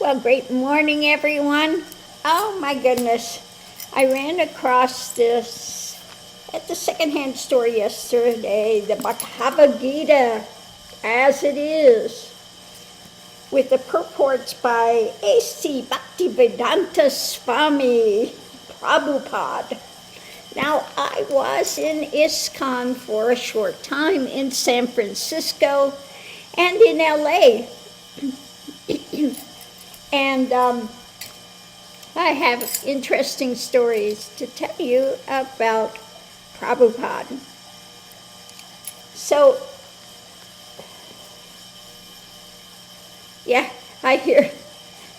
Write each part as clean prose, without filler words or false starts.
Well, great morning, everyone. Oh my goodness. I ran across this at the secondhand store yesterday, the Bhagavad Gita, as it is, with the purports by A.C. Bhaktivedanta Swami Prabhupada. Now, I was in ISKON for a short time in San Francisco and in LA. And I have interesting stories to tell you about Prabhupada. So, yeah, I hear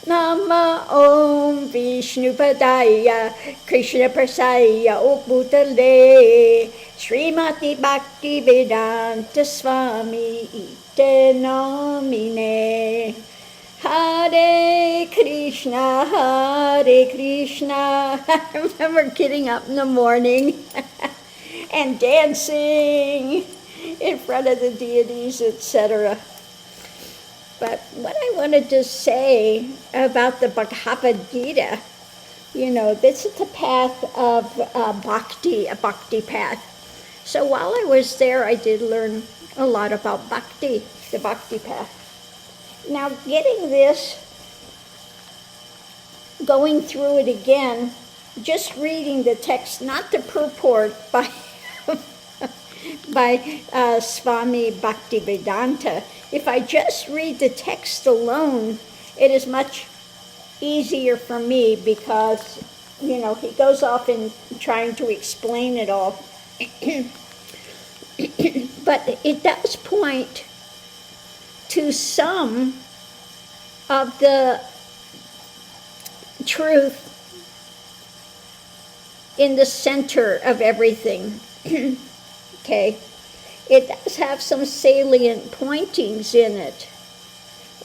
Nama Om Vishnupadaya Krishna Prasaya Uputale Srimati Bhaktivedanta Swami Ite Namine Hare Krishna, Hare Krishna. I remember getting up in the morning and dancing in front of the deities, etc. But what I wanted to say about the Bhagavad Gita, this is the path of bhakti, a bhakti path. So while I was there, I did learn a lot about bhakti, the bhakti path. Now, getting this, going through it again, just reading the text, not the purport by Swami Bhaktivedanta. If I just read the text alone, it is much easier for me because, he goes off in trying to explain it all. But it does point to some of the truth in the center of everything. Okay? It does have some salient pointings in it.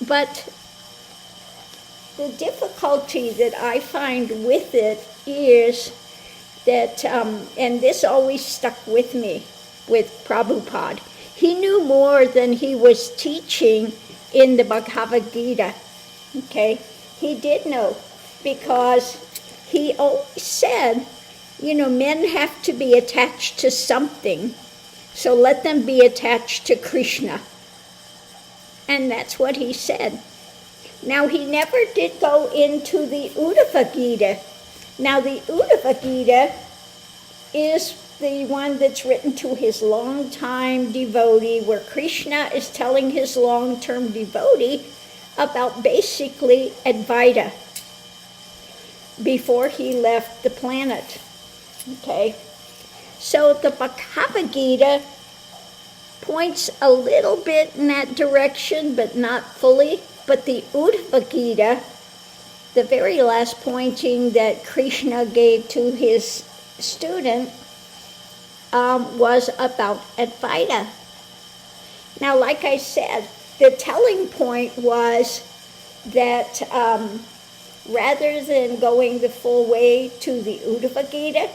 But the difficulty that I find with it is that, and this always stuck with me, with Prabhupada, he knew more than he was teaching in the Bhagavad Gita, okay? He did know, because he always said, men have to be attached to something, so let them be attached to Krishna. And that's what he said. Now, he never did go into the Uddhava Gita. Now, the Uddhava Gita is the one that's written to his long-time devotee, where Krishna is telling his long-term devotee about basically Advaita before he left the planet. Okay? So the Bhagavad Gita points a little bit in that direction, but not fully. But the Uddhava Gita, the very last pointing that Krishna gave to his student, was about Advaita. Now, like I said, the telling point was that rather than going the full way to the Uddhava Gita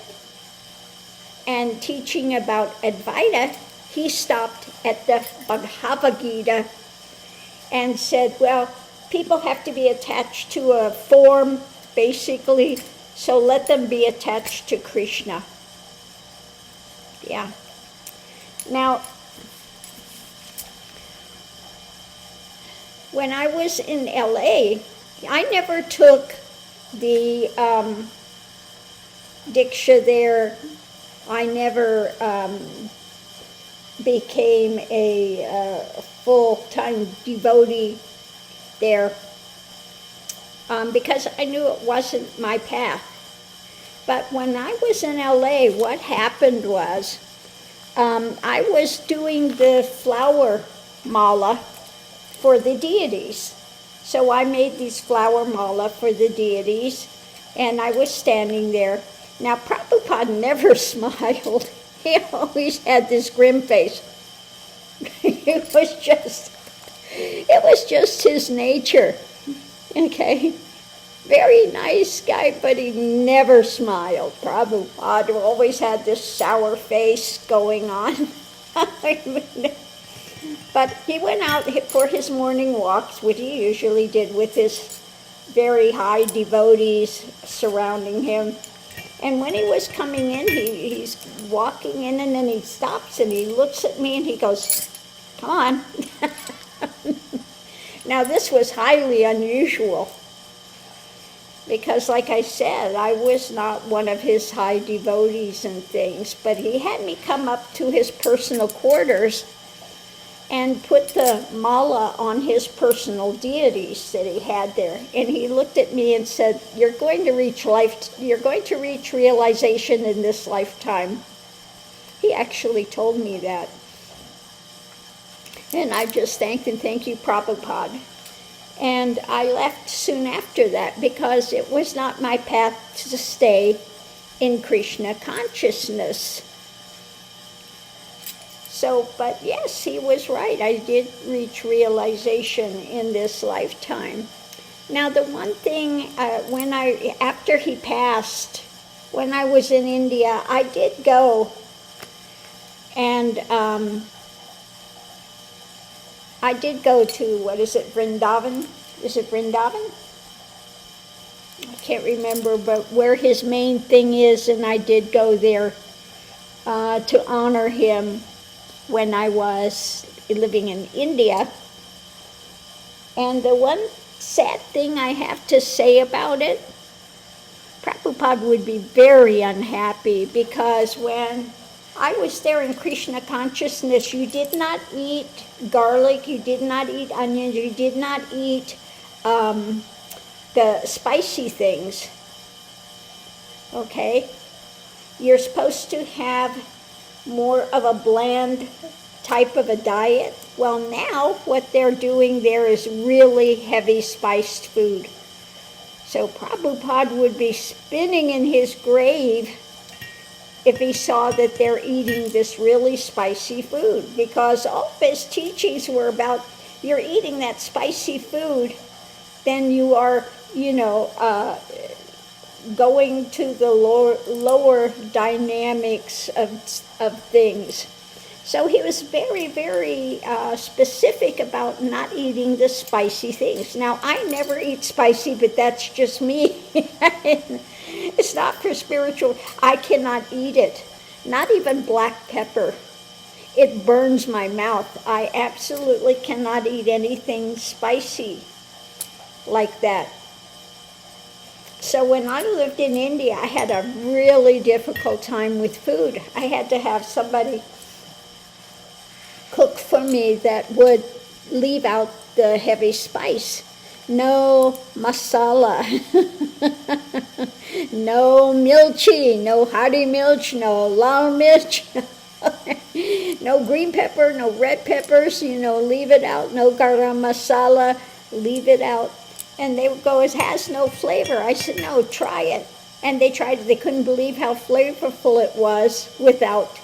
and teaching about Advaita, he stopped at the Bhagavad Gita and said, well, people have to be attached to a form, basically, so let them be attached to Krishna. Yeah. Now, when I was in LA, I never took the Diksha there. I never became a full-time devotee there because I knew it wasn't my path. But when I was in LA, what happened was I was doing the flower mala for the deities. So I made these flower mala for the deities, and I was standing there. Now, Prabhupada never smiled. He always had this grim face. It was just his nature. Okay? Very nice guy, but he never smiled. Prabhupada always had this sour face going on. But he went out for his morning walks, which he usually did with his very high devotees surrounding him. And when he was coming in, he's walking in, and then he stops and he looks at me and he goes, "Come on." Now this was highly unusual because, like I said, I was not one of his high devotees and things, but he had me come up to his personal quarters and put the mala on his personal deities that he had there. And he looked at me and said, you're going to reach realization in this lifetime. He actually told me that. And I just thank you, Prabhupada. And I left soon after that because it was not my path to stay in Krishna consciousness. So, but yes, he was right. I did reach realization in this lifetime. Now, the one thing, after he passed, when I was in India, I did go and I did go to, Vrindavan? Is it Vrindavan? I can't remember, but where his main thing is, and I did go there to honor him when I was living in India. And the one sad thing I have to say about it, Prabhupada would be very unhappy because when I was there in Krishna consciousness, you did not eat garlic, you did not eat onions, you did not eat the spicy things, okay? You're supposed to have more of a bland type of a diet. Well, now what they're doing there is really heavy spiced food. So Prabhupada would be spinning in his grave if he saw that they're eating this really spicy food, because all of his teachings were about, you're eating that spicy food, then you are, going to the lower dynamics of things. So he was very, very specific about not eating the spicy things. Now, I never eat spicy, but that's just me. It's not for spiritual. I cannot eat it. Not even black pepper. It burns my mouth. I absolutely cannot eat anything spicy like that. So when I lived in India, I had a really difficult time with food. I had to have somebody cook for me that would leave out the heavy spice. No masala, no milchi, no hadi milch, no lal milch, no green pepper, no red peppers, leave it out. No garam masala, leave it out. And they would go, it has no flavor. I said, no, try it. And they tried it. They couldn't believe how flavorful it was without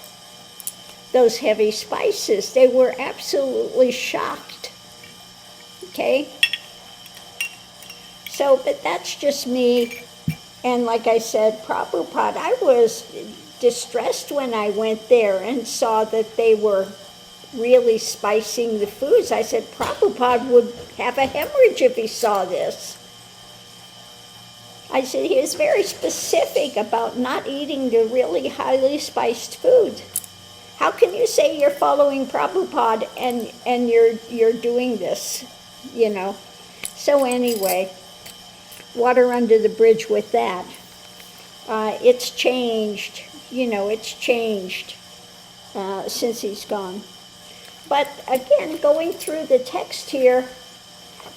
those heavy spices. They were absolutely shocked. Okay? So, but that's just me. And like I said, Prabhupada, I was distressed when I went there and saw that they were really spicing the foods. I said, Prabhupada would have a hemorrhage if he saw this. I said, he was very specific about not eating the really highly spiced food. How can you say you're following Prabhupada and you're doing this, So anyway, water under the bridge with that. It's changed, it's changed since he's gone. But again, going through the text here,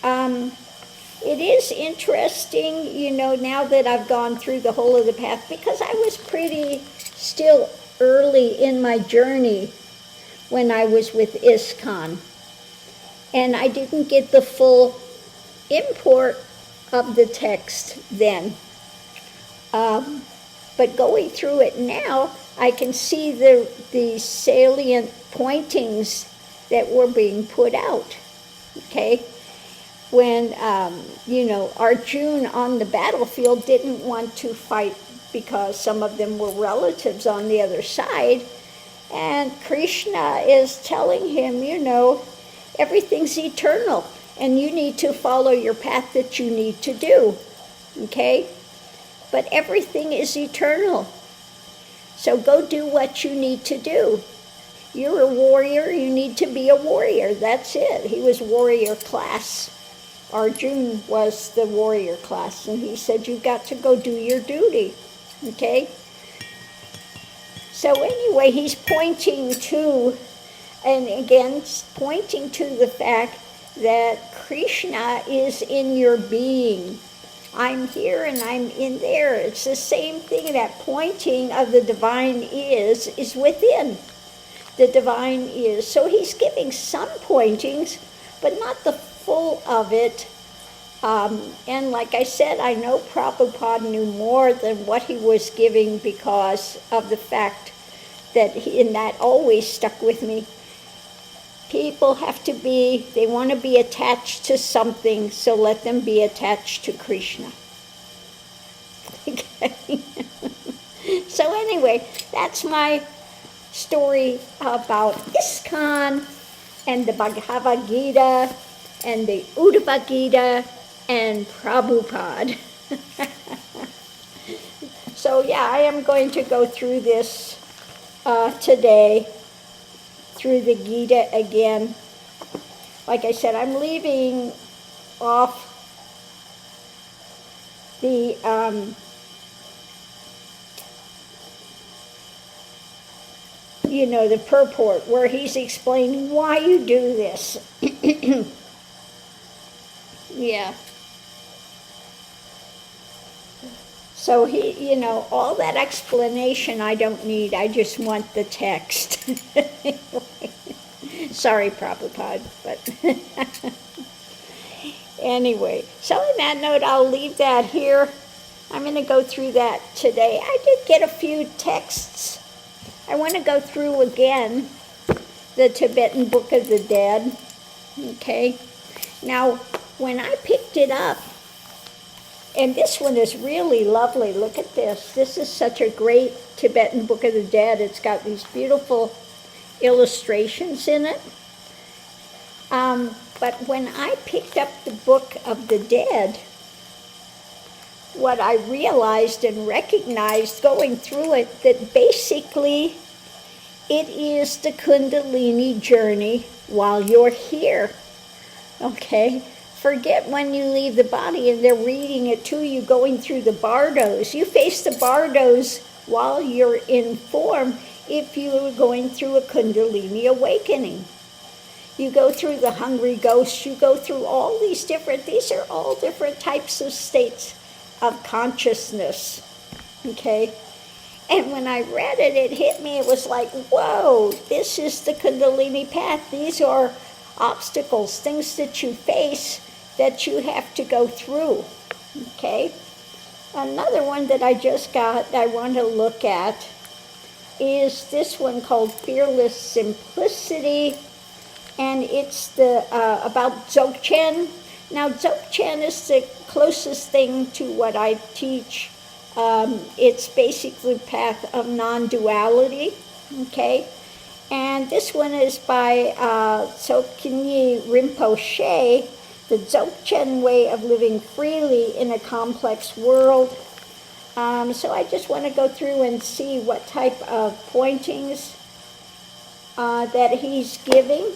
it is interesting, now that I've gone through the whole of the path, because I was pretty still early in my journey when I was with ISKON. And I didn't get the full import of the text then. But going through it now, I can see the salient pointings that were being put out, okay? When, Arjuna on the battlefield didn't want to fight because some of them were relatives on the other side, and Krishna is telling him, everything's eternal. And you need to follow your path that you need to do, okay? But everything is eternal. So go do what you need to do. You're a warrior, you need to be a warrior. That's it. He was warrior class. Arjun was the warrior class, and he said, you've got to go do your duty, okay? So anyway, he's pointing to, and again, pointing to the fact that Krishna is in your being. I'm here and I'm in there. It's the same thing. That pointing of the divine is within. The divine is. So he's giving some pointings, but not the full of it. And like I said, I know Prabhupada knew more than what he was giving because of the fact that, and that always stuck with me, people have to be, they want to be attached to something, so let them be attached to Krishna. Okay. So anyway, that's my story about ISKON and the Bhagavad Gita and the Uddhava Gita and Prabhupada. So yeah, I am going to go through this today, through the Gita again. Like I said, I'm leaving off the the purport where he's explaining why you do this. Yeah. So he, all that explanation I don't need. I just want the text. Sorry, Prabhupada, but anyway. So on that note, I'll leave that here. I'm going to go through that today. I did get a few texts. I want to go through again the Tibetan Book of the Dead. Okay. Now, when I picked it up, and this one is really lovely. Look at this. This is such a great Tibetan Book of the Dead. It's got these beautiful illustrations in it. But when I picked up the Book of the Dead, what I realized and recognized going through it, that basically it is the Kundalini journey while you're here. Okay? Forget when you leave the body and they're reading it to you, going through the bardos. You face the bardos while you're in form if you are going through a Kundalini awakening. You go through the hungry ghosts, you go through all these are all different types of states of consciousness. Okay? And when I read it, it hit me, it was like, whoa, this is the Kundalini path. These are obstacles, things that you face that you have to go through, okay? Another one that I just got, I want to look at, is this one called Fearless Simplicity, and it's the about Dzogchen. Now, Dzogchen is the closest thing to what I teach. It's basically the path of non-duality, okay? And this one is by Tsoknyi Rinpoche, the Dzogchen way of living freely in a complex world. So I just want to go through and see what type of pointings that he's giving.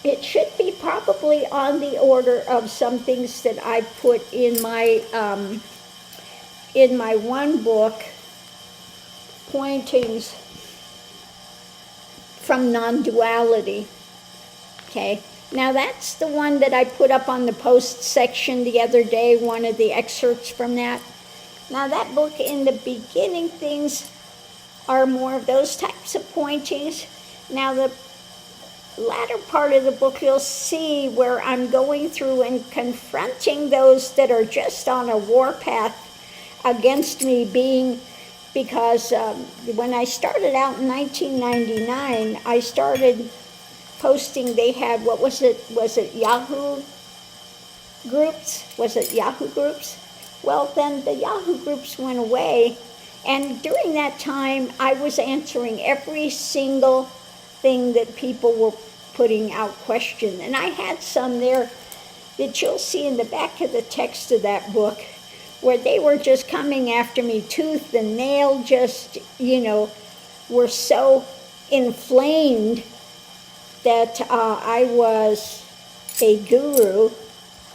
It should be probably on the order of some things that I put in my one book, pointings from non-duality. Okay. Now that's the one that I put up on the post section the other day, one of the excerpts from that. Now that book, in the beginning, things are more of those types of pointings. Now the latter part of the book, you'll see where I'm going through and confronting those that are just on a warpath against me because when I started out in 1999, I started posting. They had, was it Yahoo groups? Was it Yahoo groups? Well, then the Yahoo groups went away, and during that time, I was answering every single thing that people were putting out question. And I had some there that you'll see in the back of the text of that book, where they were just coming after me tooth and nail, just, were so inflamed that I was a guru,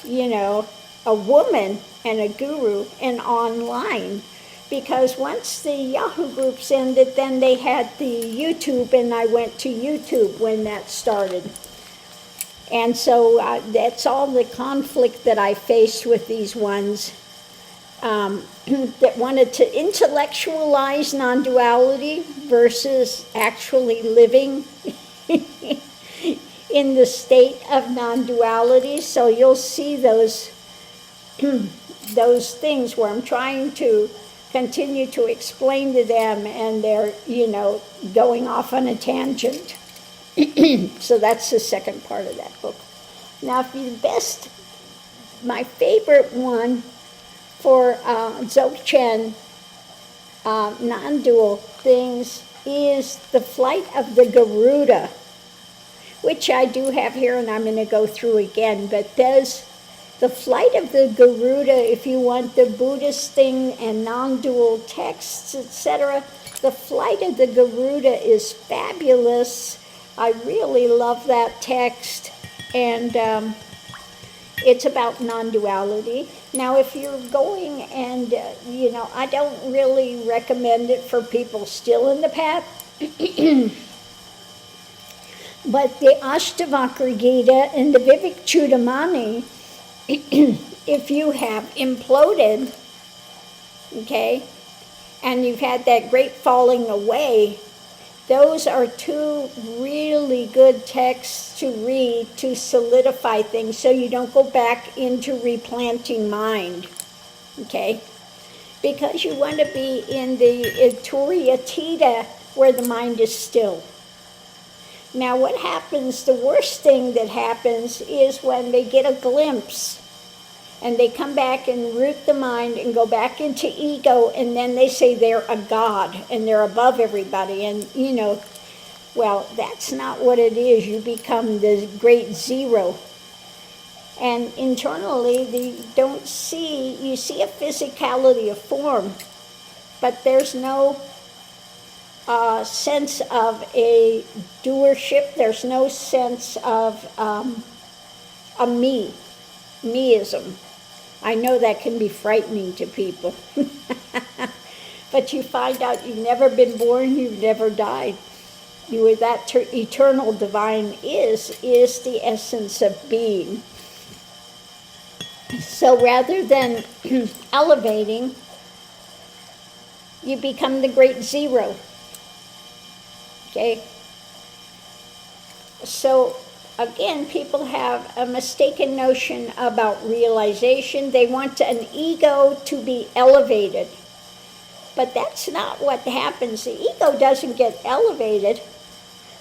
a woman and a guru, and online. Because once the Yahoo groups ended, then they had the YouTube, and I went to YouTube when that started. And so that's all the conflict that I faced with these ones that wanted to intellectualize non-duality versus actually living in the state of non-duality. So you'll see those those things where I'm trying to continue to explain to them, and they're, going off on a tangent. So that's the second part of that book. Now, my favorite one for Dzogchen non-dual things is The Flight of the Garuda, which I do have here, and I'm going to go through again. But The Flight of the Garuda, if you want the Buddhist thing and non-dual texts, etc., The Flight of the Garuda is fabulous. I really love that text, and it's about non-duality. Now, if you're going and, I don't really recommend it for people still in the path, but the Ashtavakra Gita and the Vivek Chudamani, if you have imploded, okay, and you've had that great falling away, those are two really good texts to read to solidify things so you don't go back into replanting mind, okay? Because you want to be in the Turiyatita where the mind is still. Now what happens, the worst thing that happens is when they get a glimpse and they come back and root the mind and go back into ego, and then they say they're a god and they're above everybody. And, well, that's not what it is. You become the great zero. And internally, you see a physicality of form, but there's no sense of a doership. There's no sense of a meism. I know that can be frightening to people. But you find out you've never been born, you've never died. That eternal divine is the essence of being. So rather than elevating, you become the great zero. Okay? So again, people have a mistaken notion about realization. They want an ego to be elevated. But that's not what happens. The ego doesn't get elevated.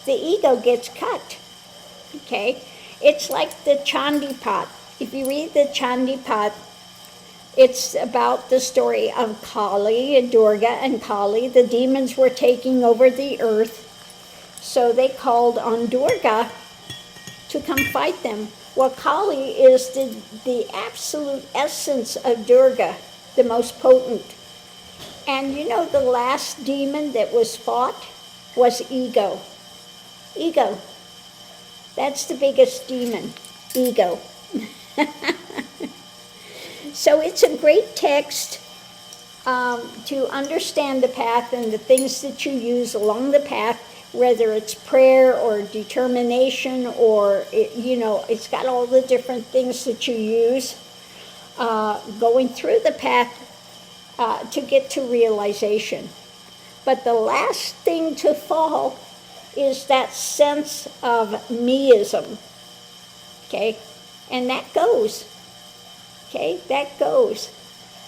The ego gets cut. Okay? It's like the Chandipat. If you read the Chandipat, it's about the story of Kali, Durga and Kali. The demons were taking over the earth. So they called on Durga to come fight them. Well, Kali is the absolute essence of Durga, the most potent. And the last demon that was fought was ego. Ego. That's the biggest demon, ego. So it's a great text to understand the path and the things that you use along the path, whether it's prayer or determination or, it's got all the different things that you use going through the path to get to realization. But the last thing to fall is that sense of meism, okay? And that goes, okay? That goes.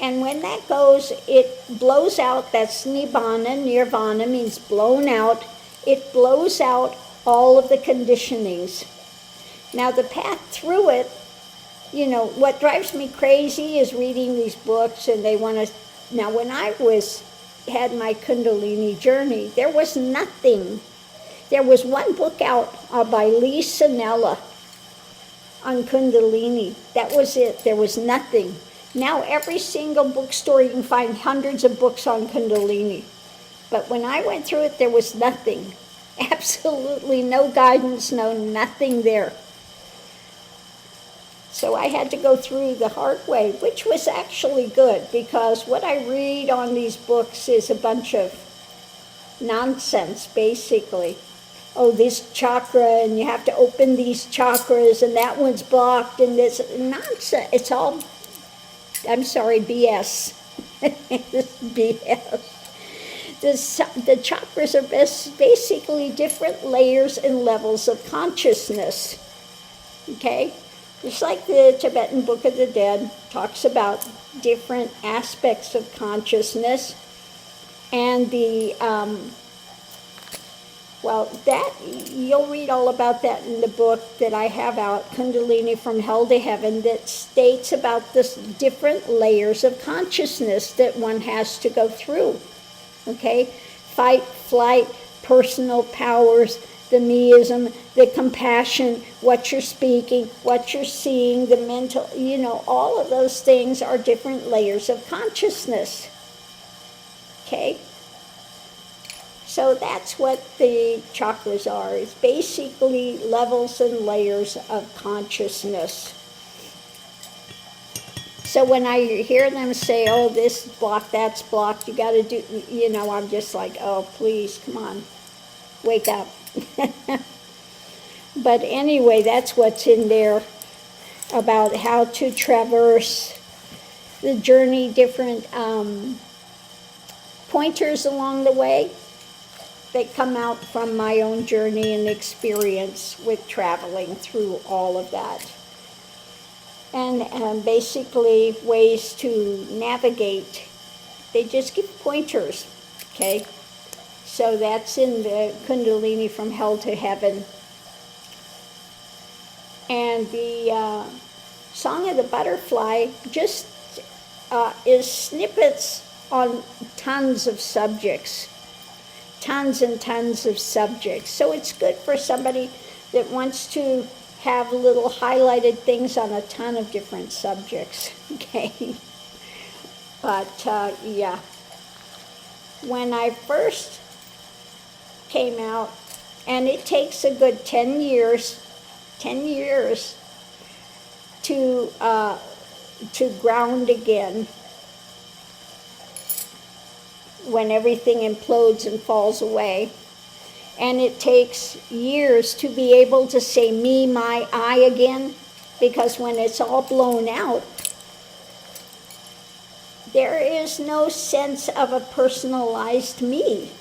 And when that goes, it blows out. That's nibbana. Nirvana means blown out. It blows out all of the conditionings. Now the path through it, what drives me crazy is reading these books, and they want to. Now when I had my Kundalini journey, there was nothing. There was one book out by Lee Sanella, on Kundalini. That was it. There was nothing. Now every single bookstore you can find hundreds of books on Kundalini. But when I went through it, there was nothing. Absolutely no guidance, no nothing there. So I had to go through the hard way, which was actually good, because what I read on these books is a bunch of nonsense, basically. Oh, this chakra, and you have to open these chakras, and that one's blocked, and this nonsense. It's all, I'm sorry, BS. It's BS. The chakras are basically different layers and levels of consciousness. Okay? Just like the Tibetan Book of the Dead talks about different aspects of consciousness. And that, you'll read all about that in the book that I have out, Kundalini from Hell to Heaven, that states about the different layers of consciousness that one has to go through. Okay? Fight, flight, personal powers, the meism, the compassion, what you're speaking, what you're seeing, the mental, all of those things are different layers of consciousness. Okay? So that's what the chakras are. It's basically levels and layers of consciousness. So when I hear them say, oh, this is blocked, that's blocked, you got to do, I'm just like, oh, please, come on, wake up. But anyway, that's what's in there about how to traverse the journey, different pointers along the way that come out from my own journey and experience with traveling through all of that. And basically ways to navigate. They just give pointers, okay? So that's in the Kundalini from Hell to Heaven. And the Song of the Butterfly just is snippets on tons of subjects. Tons and tons of subjects. So it's good for somebody that wants to have little highlighted things on a ton of different subjects, okay? But, yeah. When I first came out, and it takes a good 10 years to ground again when everything implodes and falls away. And it takes years to be able to say me, my, I again, because when it's all blown out, there is no sense of a personalized me,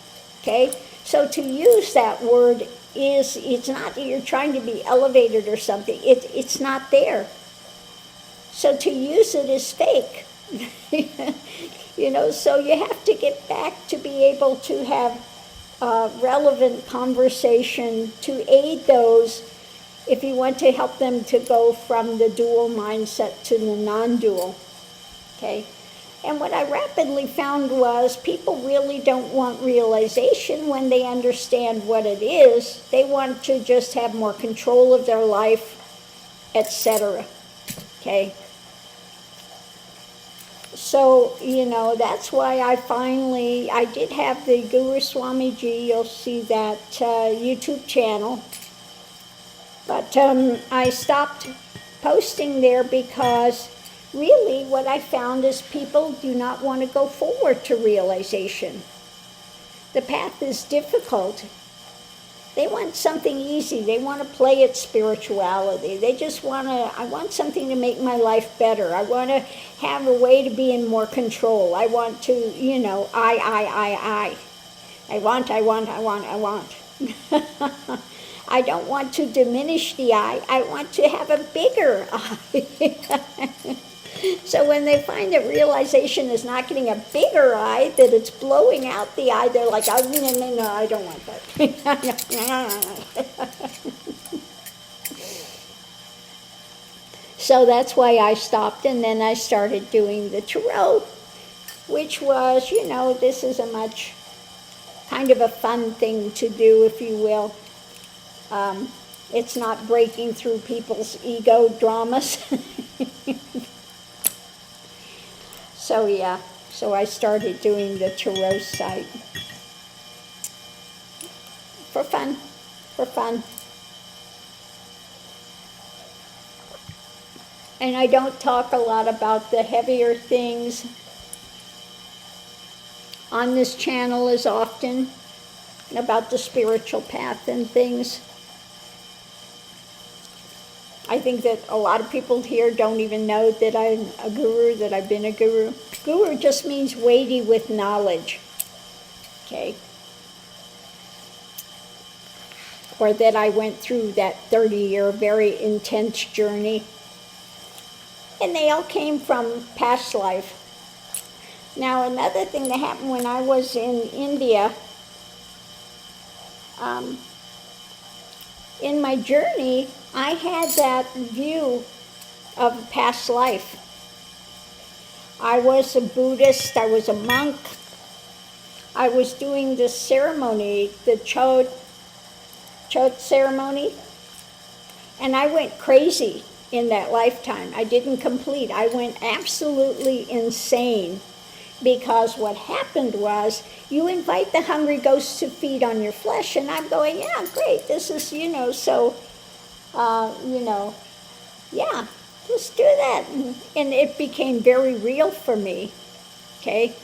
okay? So to use that word it's not that you're trying to be elevated or something. It's not there. So to use it is fake. So you have to get back to be able to have relevant conversation to aid those if you want to help them to go from the dual mindset to the non-dual, okay? And what I rapidly found was people really don't want realization when they understand what it is. They want to just have more control of their life, etc., okay? So, that's why I did have the Guru Swamiji, you'll see that YouTube channel. But I stopped posting there because really what I found is people do not want to go forward to realization. The path is difficult. They want something easy. They want to play at spirituality. They just I want something to make my life better. I want to have a way to be in more control. I want to, I want. I don't want to diminish the I want to have a bigger I. So when they find that realization is not getting a bigger I, that it's blowing out the I, they're like, oh, no, I don't want that. So that's why I stopped, and then I started doing the tarot, which was, this is a much kind of a fun thing to do, if you will. It's not breaking through people's ego dramas. So yeah, so I started doing the tarot site. For fun. And I don't talk a lot about the heavier things on this channel as often, about the spiritual path and things. I think that a lot of people here don't even know that I'm a guru, that I've been a guru. Guru just means weighty with knowledge, okay? Or that I went through that 30-year very intense journey. And they all came from past life. Now, another thing that happened when I was in India, in my journey, I had that view of a past life. I was a Buddhist, I was a monk. I was doing this ceremony, the Chit ceremony, and I went crazy in that lifetime. I didn't complete. I went absolutely insane, because what happened was you invite the hungry ghosts to feed on your flesh, and I'm going, yeah, great, this is, so, yeah, just do that. And it became very real for me, okay?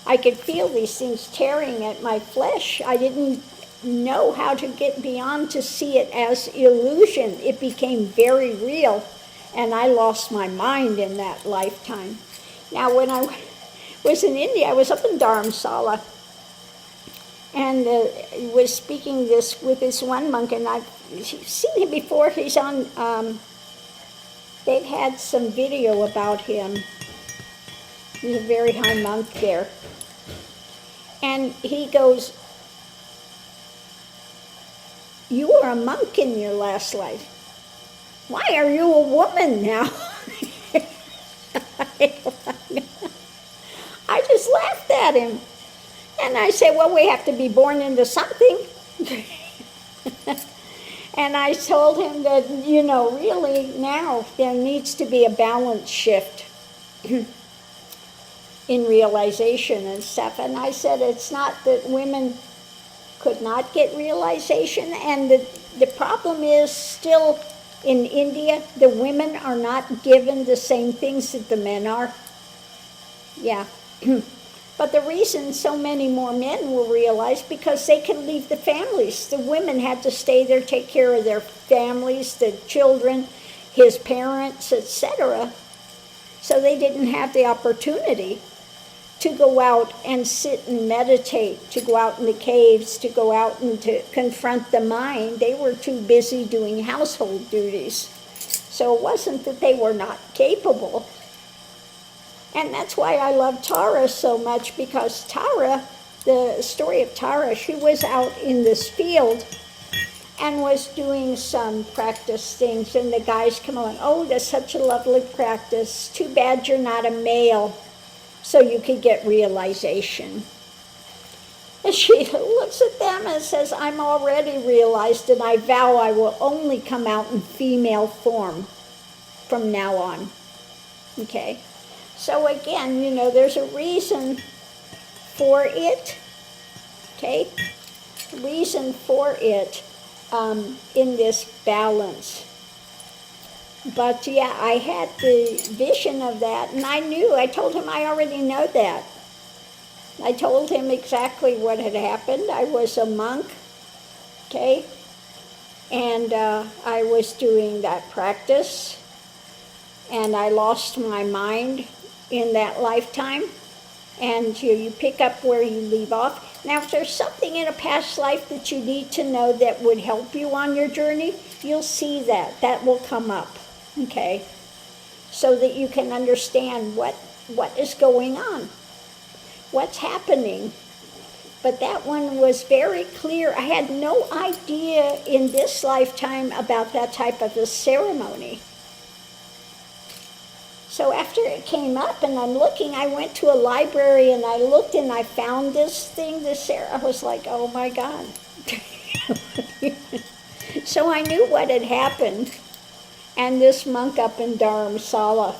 I could feel these things tearing at my flesh. I didn't know how to get beyond to see it as illusion. It became very real, and I lost my mind in that lifetime. Now, when I was in India, I was up in Dharamsala, and was speaking this with this one monk, and I've seen him before. He's on, they've had some video about him. He's a very high monk there. And he goes, "You were a monk in your last life. Why are you a woman now?" I just laughed at him. And I said, well, we have to be born into something. And I told him that, really now there needs to be a balance shift in realization and stuff. And I said, it's not that women could not get realization. And the problem is still in India, the women are not given the same things that the men are. Yeah. But the reason so many more men will realize, because they can leave the families. The women had to stay there, take care of their families, the children, his parents, etc. So they didn't have the opportunity to go out and sit and meditate, to go out in the caves, to go out and to confront the mind. They were too busy doing household duties. So it wasn't that they were not capable. And that's why I love Tara so much, because Tara, the story of Tara, she was out in this field and was doing some practice things, and the guys come along, oh, that's such a lovely practice. Too bad you're not a male, so you could get realization. And she looks at them and says, I'm already realized, and I vow I will only come out in female form from now on. Okay? So again, there's a reason for it, okay? Reason for it in this balance. But yeah, I had the vision of that, and I told him I already know that. I told him exactly what had happened. I was a monk, okay? And I was doing that practice, and I lost my mind in that lifetime, and you pick up where you leave off. Now, if there's something in a past life that you need to know that would help you on your journey, you'll see that. That will come up, okay? So that you can understand what is going on, what's happening. But that one was very clear. I had no idea in this lifetime about that type of a ceremony. So after it came up and I'm looking, I went to a library and I looked and I found this thing, I was like, oh my God. So I knew what had happened, and this monk up in Dharamsala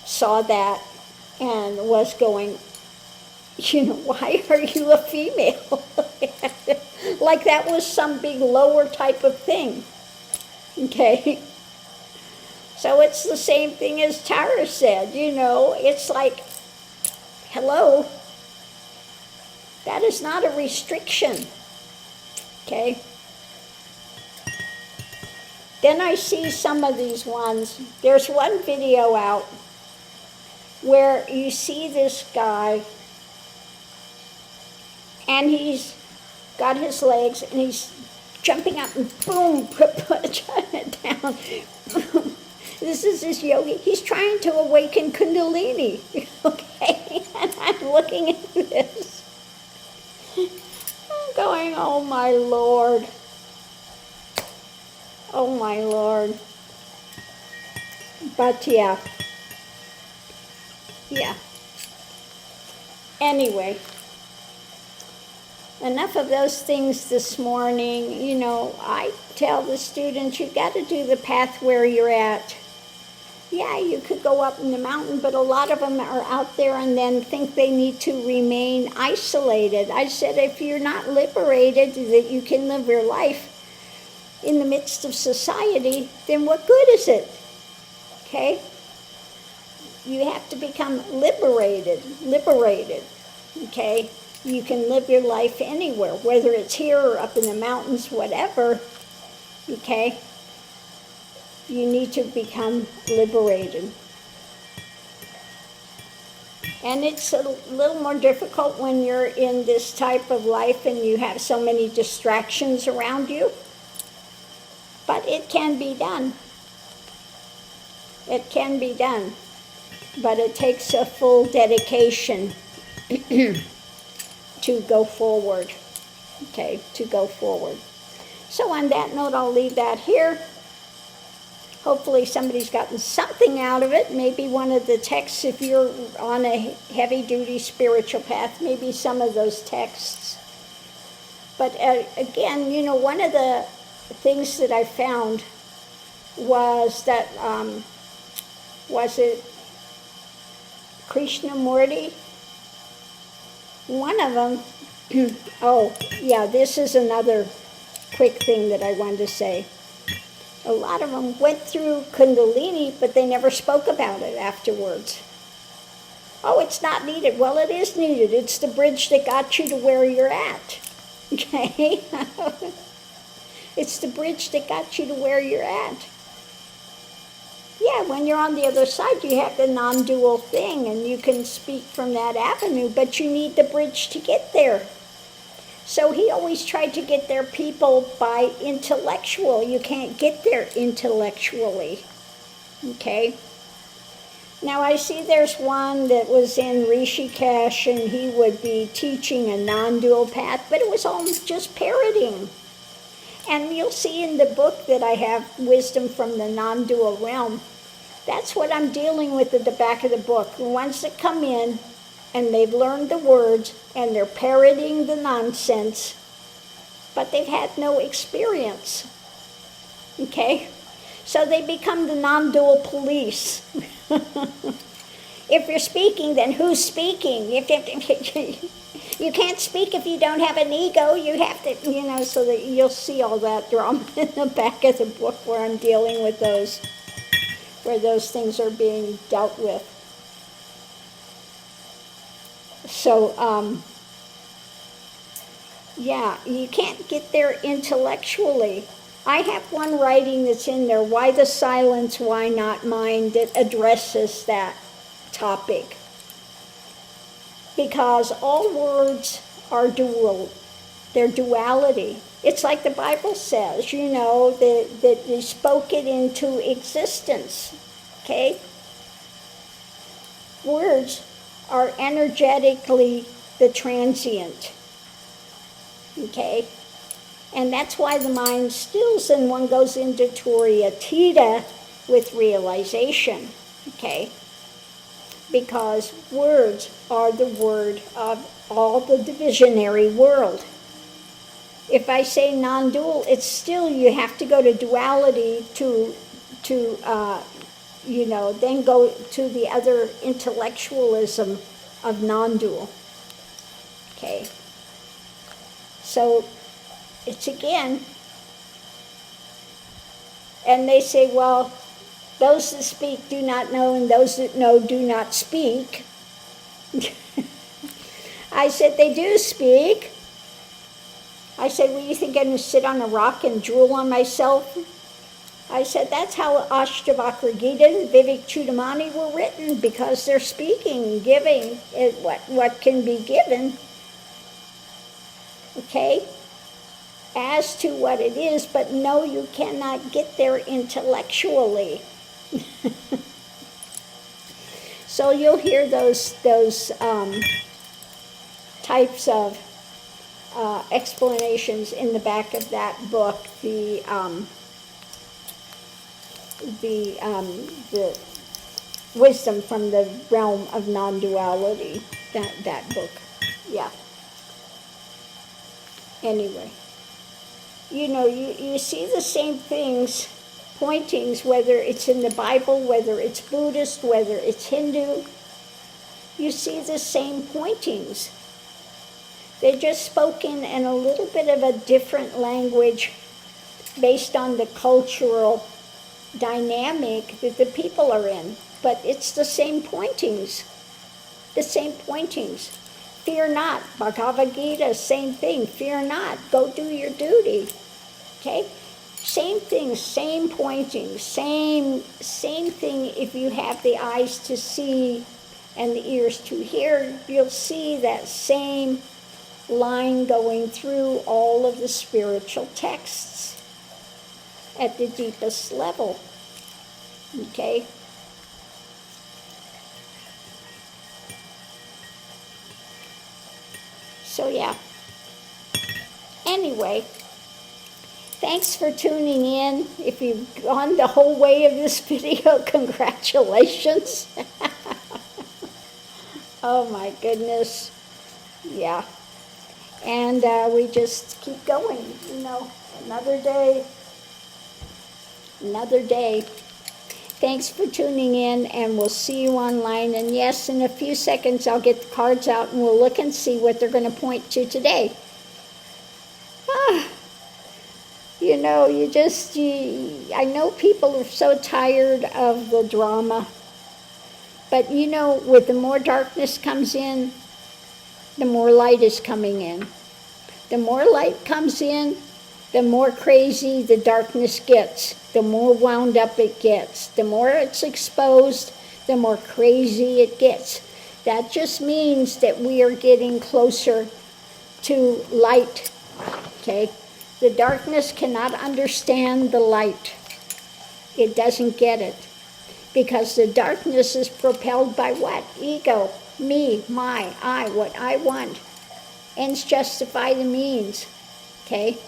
saw that and was going, why are you a female? Like that was some big lower type of thing. Okay? So it's the same thing as Tara said, it's like, hello, that is not a restriction. Okay? Then I see some of these ones. There's one video out where you see this guy and he's got his legs and he's jumping up and boom, put it down. This is this yogi. He's trying to awaken Kundalini. Okay? And I'm looking at this. I'm going, oh my Lord. Oh my Lord. But yeah. Anyway, enough of those things this morning. I tell the students, you've got to do the path where you're at. Yeah, you could go up in the mountain, but a lot of them are out there and then think they need to remain isolated. I said, if you're not liberated, that you can live your life in the midst of society, then what good is it? Okay? You have to become liberated. Okay? You can live your life anywhere, whether it's here or up in the mountains, whatever. Okay? You need to become liberated. And it's a little more difficult when you're in this type of life and you have so many distractions around you. But it can be done. It can be done. But it takes a full dedication to go forward. Okay, to go forward. So on that note, I'll leave that here. Hopefully somebody's gotten something out of it. Maybe one of the texts, if you're on a heavy-duty spiritual path, maybe some of those texts. But again, one of the things that I found was that, was it Krishnamurti? One of them, oh, yeah, this is another quick thing that I wanted to say. A lot of them went through Kundalini, but they never spoke about it afterwards. Oh, it's not needed. Well, it is needed. It's the bridge that got you to where you're at. Okay? It's the bridge that got you to where you're at. Yeah, when you're on the other side, you have the non-dual thing, and you can speak from that avenue, but you need the bridge to get there. So he always tried to get there people by intellectual. You can't get there intellectually. Okay? Now I see there's one that was in Rishikesh, and he would be teaching a non-dual path, but it was all just parroting. And you'll see in the book that I have, Wisdom from the Non-Dual Realm, that's what I'm dealing with at the back of the book. The ones that come in, and they've learned the words, and they're parroting the nonsense, but they've had no experience. Okay? So they become the non-dual police. If you're speaking, then who's speaking? You can't speak if you don't have an ego. You have to, so that you'll see all that drama in the back of the book where I'm dealing with those, where those things are being dealt with. So, yeah, you can't get there intellectually. I have one writing that's in there, Why the Silence, Why Not Mine, that addresses that topic. Because all words are dual. They're duality. It's like the Bible says, that you spoke it into existence. Okay? Words are energetically the transient. Okay? And that's why the mind stills and one goes into Turiyatita with realization. Okay? Because words are the word of all the divisionary world. If I say non-dual, it's still, you have to go to duality to then go to the other intellectualism of non-dual. Okay. So it's again, and they say, well, those that speak do not know, and those that know do not speak. I said, they do speak. I said, well, you think I'm going to sit on a rock and drool on myself? I said, that's how Ashtavakra Gita and Vivek Chudamani were written, because they're speaking, giving what can be given, okay, as to what it is, but no, you cannot get there intellectually. So you'll hear those types of explanations in the back of that book, the wisdom from the realm of non-duality, that book. Yeah. Anyway, you see the same things, pointings, whether it's in the Bible, whether it's Buddhist, whether it's Hindu, you see the same pointings. They're just spoken in a little bit of a different language based on the cultural dynamic that the people are in. But it's the same pointings. The same pointings. Fear not. Bhagavad Gita, same thing. Fear not. Go do your duty. Okay? Same thing, same pointings, same thing. If you have the eyes to see and the ears to hear, you'll see that same line going through all of the spiritual texts at the deepest level. Okay? So yeah. Anyway, thanks for tuning in. If you've gone the whole way of this video, congratulations. Oh my goodness. Yeah. And we just keep going, another day. Thanks for tuning in, and we'll see you online. And yes, in a few seconds I'll get the cards out and we'll look and see what they're going to point to today. I know people are so tired of the drama. But with the more darkness comes in, the more light is coming in. The more light comes in, the more crazy the darkness gets, the more wound up it gets. The more it's exposed, the more crazy it gets. That just means that we are getting closer to light, okay? The darkness cannot understand the light. It doesn't get it. Because the darkness is propelled by what? Ego. Me, my, I, what I want. Ends justify the means, okay?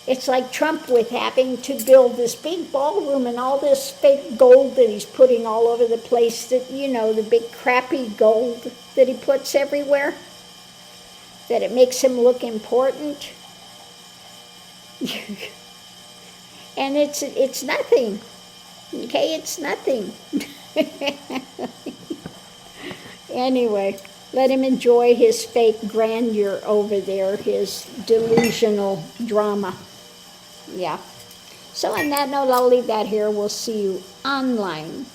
It's like Trump with having to build this big ballroom and all this fake gold that he's putting all over the place, that, the big crappy gold that he puts everywhere, that it makes him look important. And it's nothing, okay? It's nothing. Anyway, let him enjoy his fake grandeur over there, his delusional drama. Yeah. So on that note, I'll leave that here. We'll see you online.